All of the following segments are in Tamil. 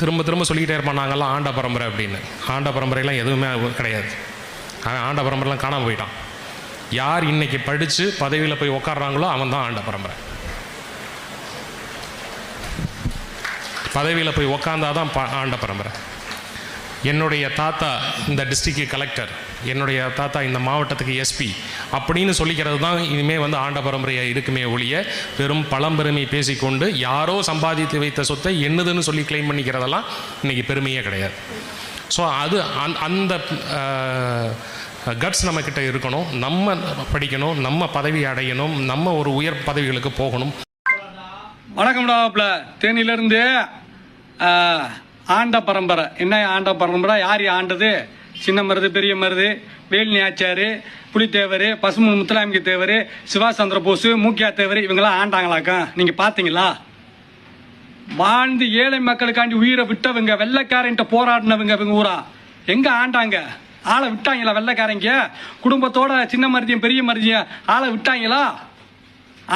திரும்ப திரும்ப சொல்லிக்கிட்டே இருப்பான், நாங்கள்லாம் ஆண்ட பரம்பரை அப்படின்னு. ஆண்ட பரம்பரைலாம் எதுவுமே கிடையாது. ஆண்ட பரம்பரைலாம் காணாமல் போயிட்டான். யார் இன்னைக்கு படித்து பதவியில் போய் உட்காடுறாங்களோ அவன் தான் ஆண்ட பரம்பரை. பதவியில் போய் உக்காந்தாதான் ஆண்ட பரம்பரை. என்னுடைய தாத்தா இந்த டிஸ்ட்ரிக்ட் கலெக்டர், என்னுடைய தாத்தா இந்த மாவட்டத்துக்கு எஸ்பி அப்படின்னு சொல்லிக்கிறது தான் இனிமேல் வந்து ஆண்ட பரம்பரையாக இருக்குமே ஒழிய, வெறும் பழம்பெருமை பேசிக்கொண்டு யாரோ சம்பாதித்து வைத்த சொத்தை என்னதுன்னு சொல்லி கிளைம் பண்ணிக்கிறதெல்லாம் இன்றைக்கி பெருமையே கிடையாது. ஸோ அது அந்த கட்ஸ் நம்மக்கிட்ட இருக்கணும். நம்ம படிக்கணும், நம்ம பதவி அடையணும், நம்ம ஒரு உயர் பதவிகளுக்கு போகணும். வணக்கம்டாப்ல, தேனியிலேருந்து ஆண்ட பரம்பரை. என்ன ஆண்ட பரம்பரை? யார் ஆண்டது? சின்ன மருது, பெரிய மருது, வேலினி ஆச்சார், புலித்தேவர், பசுமன் முத்துராமிக்கு தேவர், சுபாஷ் சந்திர போஸ், மூக்கியா தேவர், இவங்கெல்லாம் ஆண்டாங்களாக்கா? நீங்கள் பார்த்தீங்களா? வாழ்ந்து ஏழை மக்களுக்காண்டி உயிரை விட்டவங்க, வெள்ளைக்காரன்ட்ட போராடினவங்க இவங்க ஊரா எங்கே ஆண்டாங்க? ஆளை விட்டாங்களா? வெள்ளைக்காரங்க குடும்பத்தோட சின்ன மருதியும் பெரிய மருதியும் ஆளை விட்டாங்களா?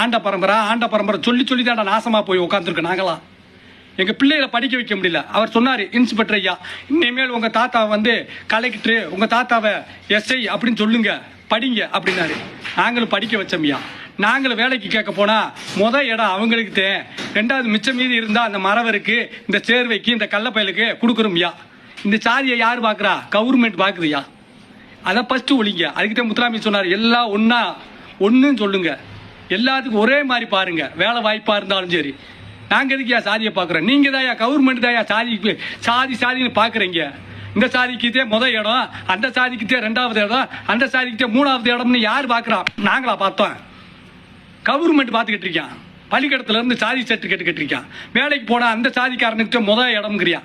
ஆண்ட பரம்பரை சொல்லி சொல்லி தான் நாசமாக போய் உட்காந்துருக்கு. நாங்களாம் எங்கள் பிள்ளைகளை படிக்க வைக்க முடியல. அவர் சொன்னார், இன்ஸ்பெக்டர் ஐயா, இனிமேல் உங்கள் தாத்தாவை வந்து கலெக்டரு, உங்கள் தாத்தாவை எஸ்ஐ அப்படின்னு சொல்லுங்க, படிங்க அப்படின்னாரு. நாங்களும் படிக்க வச்சோம்யா. நாங்களும் வேலைக்கு கேட்க போனால் இடம் அவங்களுக்கு தே, ரெண்டாவது மிச்சம் மீதி இருந்தால் அந்த மரவருக்கு, இந்த சேர்வைக்கு, இந்த கள்ளப்பயலுக்கு கொடுக்குறோம்யா. இந்த சாதியை யார் பார்க்குறா? கவர்மெண்ட் பார்க்குதுயா. அதை ஃபஸ்ட்டு ஒழிங்க. அதுக்கிட்ட முத்துராமி சொன்னார், எல்லாம் ஒன்றுன்னு சொல்லுங்க, எல்லாத்துக்கும் ஒரே மாதிரி பாருங்க, வேலை வாய்ப்பாக இருந்தாலும் சரி. நாங்கள் எதுக்கு சாதியை பார்க்குறோம்? நீங்கள் தாயா கவர்மெண்ட் தாயா சாதின்னு பார்க்குறீங்க. இந்த சாதிக்கிட்டே இடம், அந்த சாதிக்கிட்டே ரெண்டாவது இடம், அந்த சாதிக்கிட்டே மூணாவது இடம்னு யார் பார்க்குறா? நாங்களா பார்த்தோம்? கவர்மெண்ட் பார்த்துக்கிட்டு இருக்கான். பள்ளிக்கூடத்துல இருந்து சாதி சர்டிஃபிகேட் கட்டிருக்கான். வேலைக்கு போனால் அந்த சாதிக்காரனுக்கிட்ட இடம்ங்கிறியா?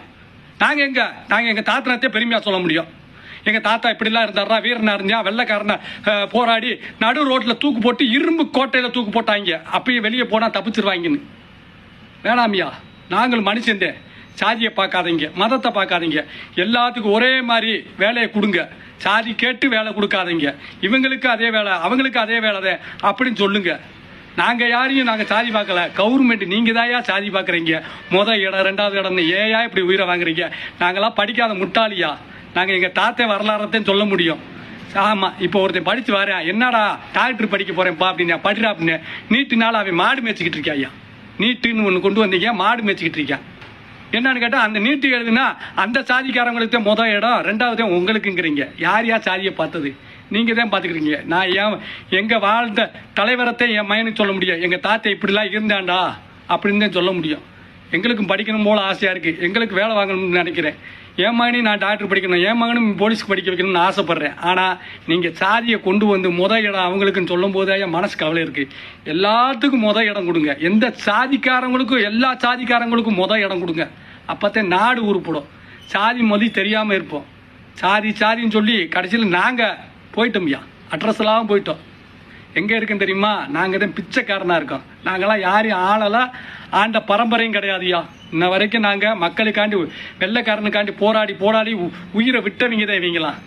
நாங்கள் எங்கள் தாத்தனத்தையே பெருமையாக சொல்ல முடியும். எங்கள் தாத்தா இப்படிலாம் இருந்தாரா, வீரனா இருந்தா, வெள்ளைக்காரனை போராடி நடு ரோட்டில் தூக்கு போட்டு இரும்பு கோட்டையில் தூக்கு போட்டாங்க. அப்பயும் வெளியே போனால் தப்பிச்சிருவாங்கன்னு. வேணாமியா, நாங்கள் மனுஷந்தே. சாதியை பார்க்காதீங்க, மதத்தை பார்க்காதீங்க, எல்லாத்துக்கும் ஒரே மாதிரி வேலையை கொடுங்க. சாதி கேட்டு வேலை கொடுக்காதீங்க. இவங்களுக்கு அதே வேலை, அவங்களுக்கு அதே வேலை அப்படின்னு சொல்லுங்க. நாங்கள் யாரையும் சாதி பார்க்கல. கவர்மெண்ட் நீங்கள் தாயா சாதி பார்க்குறீங்க. இடம் ரெண்டாவது இடம்னு ஏயா இப்படி உயிரை வாங்குறீங்க? நாங்களாம் படிக்காத முட்டாளியா? நாங்கள் எங்கள் தாத்தே வரலாறத்தையும் சொல்ல முடியும். ஆமாம், இப்போ ஒருத்தன் படித்து வரேன், என்னடா டாக்டர் படிக்க போகிறேன்ப்பா அப்படின்னா, படிடா அப்படின்னு. நீட்டுனால அவன் மாடு மேய்ச்சிக்கிட்டு இருக்கா ஐயா. நீட்டுன்னு ஒன்று கொண்டு வந்தீங்க, மாடு மேய்ச்சிக்கிட்டு இருக்கான். என்னன்னு கேட்டால், அந்த நீட்டு எழுதுனா அந்த சாதிக்காரங்களுக்கு இடம், ரெண்டாவது உங்களுக்குங்கிறீங்க. யார் சாதியை பார்த்தது? நீங்கள் தான் பார்த்துக்கிறீங்க. நான் எங்கள் வாழ்ந்த தலைவரத்தை என் மகனுக்கு சொல்ல முடியும். எங்கள் தாத்தா இப்படிலாம் இருந்தாண்டா அப்படின்னு தான் சொல்ல முடியும். எங்களுக்கும் படிக்கணும் போல ஆசையாக இருக்குது. எங்களுக்கு வேலை வாங்கணும்னு நினைக்கிறேன். என் மகனையும் நான் டாக்டர் படிக்கணும், என் மகனும் போலீஸ்க்கு படிக்க வைக்கணும்னு ஆசைப்பட்றேன். ஆனால் நீங்கள் சாதியை கொண்டு வந்து இடம் அவங்களுக்குன்னு சொல்லும் போது என் மனசு கவலை இருக்குது. எல்லாத்துக்கும் இடம் கொடுங்க. எந்த சாதிக்காரங்களுக்கும், எல்லா சாதிக்காரங்களுக்கும் இடம் கொடுங்க. அப்போத்தான் நாடு உருப்படும். சாதி மொழி தெரியாமல் இருப்போம். சாதின்னு சொல்லி கடைசியில் நாங்கள் போயிட்டோம்யா, அட்ரஸ்லாம் போயிட்டோம். எங்கே இருக்குன்னு தெரியுமா? நாங்கள் தான் பிச்சைக்காரனாக இருக்கோம். நாங்களாம் யாரையும் ஆளலாம், ஆண்ட பரம்பரையும் கிடையாதுயா. இன்ன வரைக்கும் நாங்கள் மக்களுக்காண்டி, வெள்ளைக்காரனுக்காண்டி போராடி உயிரை விட்டவங்க தான் இவங்களாம்.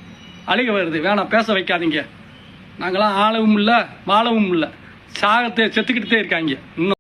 அழுக வருது, வேணாம் பேச வைக்காதீங்க. நாங்களாம் ஆளவும் இல்லை, வாழவும் இல்லை, செத்துக்கிட்டு தான் இருக்காங்க இன்னும்.